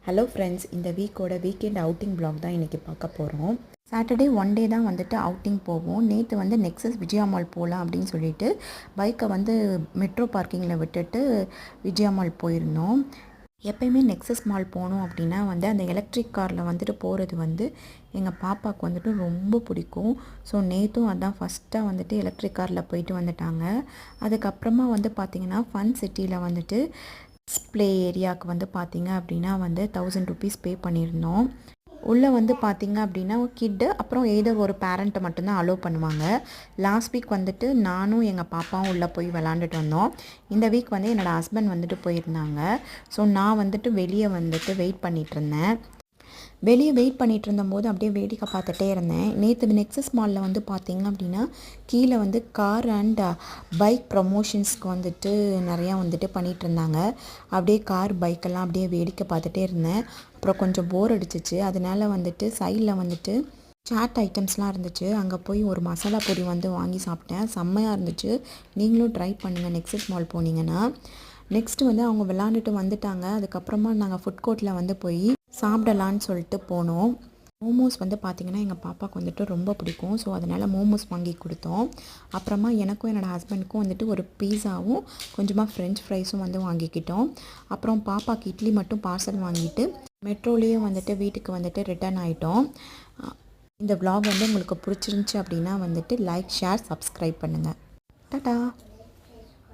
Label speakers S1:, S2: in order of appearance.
S1: Hello friends, இந்த weekend outing vlog தான் இன்றைக்கி பார்க்க போகிறோம். சாட்டர்டே ஒன் டே தான் வந்துட்டு அவுட்டிங் போவோம். நேற்று வந்து நெக்ஸஸ் விஜயா மால் போகலாம் அப்படின்னு சொல்லிட்டு பைக்கை வந்து மெட்ரோ பார்க்கிங்கில் விட்டுட்டு விஜயா மால் போயிருந்தோம். எப்போயுமே நெக்ஸஸ் மால் போகணும் அப்படின்னா வந்து அந்த எலக்ட்ரிக் காரில் வந்துட்டு போகிறது வந்து எங்கள் பாப்பாவுக்கு வந்துட்டு ரொம்ப பிடிக்கும். ஸோ நேற்றும் அதான் ஃபஸ்ட்டாக வந்துட்டு எலக்ட்ரிக் காரில் போயிட்டு வந்துட்டாங்க. அதுக்கப்புறமா வந்து பார்த்திங்கன்னா ஃபன் சிட்டியில் வந்துட்டு ப்ளே ஏரியாவுக்கு வந்து பார்த்திங்க அப்படின்னா வந்து 1000 ருபீஸ் பே பண்ணியிருந்தோம். உள்ளே வந்து பார்த்திங்க அப்படின்னா கிட்டு அப்புறம் எய்தர் ஒரு பேரண்ட்டை மட்டும்தான் அலோவ் பண்ணுவாங்க. லாஸ்ட் வீக் வந்துட்டு நானும் எங்கள் பாப்பாவும் உள்ளே போய் விளாண்டுட்டு வந்தோம். இந்த வீக் வந்து என்னோடய ஹஸ்பண்ட் வந்துட்டு போயிருந்தாங்க. ஸோ நான் வந்துட்டு வெளியே வந்துட்டு வெயிட் பண்ணிகிட்ருந்தேன். வெளியே வெயிட் பண்ணிகிட்டு இருந்தபோது அப்படியே வேடிக்கை பார்த்துட்டே இருந்தேன். நேற்று நெக்ஸஸ் மாலில் வந்து பார்த்திங்க அப்படின்னா கீழே வந்து கார் அண்ட் பைக் ப்ரமோஷன்ஸ்க்கு வந்துட்டு நிறையா வந்துட்டு பண்ணிகிட்டு இருந்தாங்க. அப்படியே கார் பைக்கெல்லாம் அப்படியே வேடிக்கை பார்த்துட்டே இருந்தேன். அப்புறம் கொஞ்சம் போர் அடிச்சிச்சு. அதனால வந்துட்டு சைடில் வந்துட்டு சாட் ஐட்டம்ஸ்லாம் இருந்துச்சு. அங்கே போய் ஒரு மசாலா பொடி வந்து வாங்கி சாப்பிட்டேன். செம்மையாக இருந்துச்சு. நீங்களும் ட்ரை பண்ணுங்கள் நெக்ஸஸ் மால் போனீங்கன்னா. நெக்ஸ்ட்டு வந்து அவங்க விளாண்டுட்டு வந்துட்டாங்க. அதுக்கப்புறமா நாங்கள் ஃபுட் கோர்ட்டில் வந்து போய் சாப்பிடலான்னு சொல்லிட்டு போனோம். மோமோஸ் வந்து பார்த்திங்கன்னா எங்கள் பாப்பாவுக்கு வந்துட்டு ரொம்ப பிடிக்கும். ஸோ அதனால் மோமோஸ் வாங்கி கொடுத்தோம். அப்புறமா எனக்கும் என்னோடய ஹஸ்பண்டுக்கும் வந்துட்டு ஒரு பீஸாவும் கொஞ்சமாக ஃப்ரெஞ்ச் ஃப்ரைஸும் வந்து வாங்கிக்கிட்டோம். அப்புறம் பாப்பாவுக்கு இட்லி மட்டும் பார்சல் வாங்கிட்டு மெட்ரோலேயே வந்துட்டு வீட்டுக்கு வந்துட்டு ரிட்டர்ன் ஆகிட்டோம். இந்த vlog வந்து உங்களுக்கு பிடிச்சிருந்துச்சி அப்படின்னா வந்துட்டு லைக், ஷேர், சப்ஸ்கிரைப் பண்ணுங்கள். டாடா.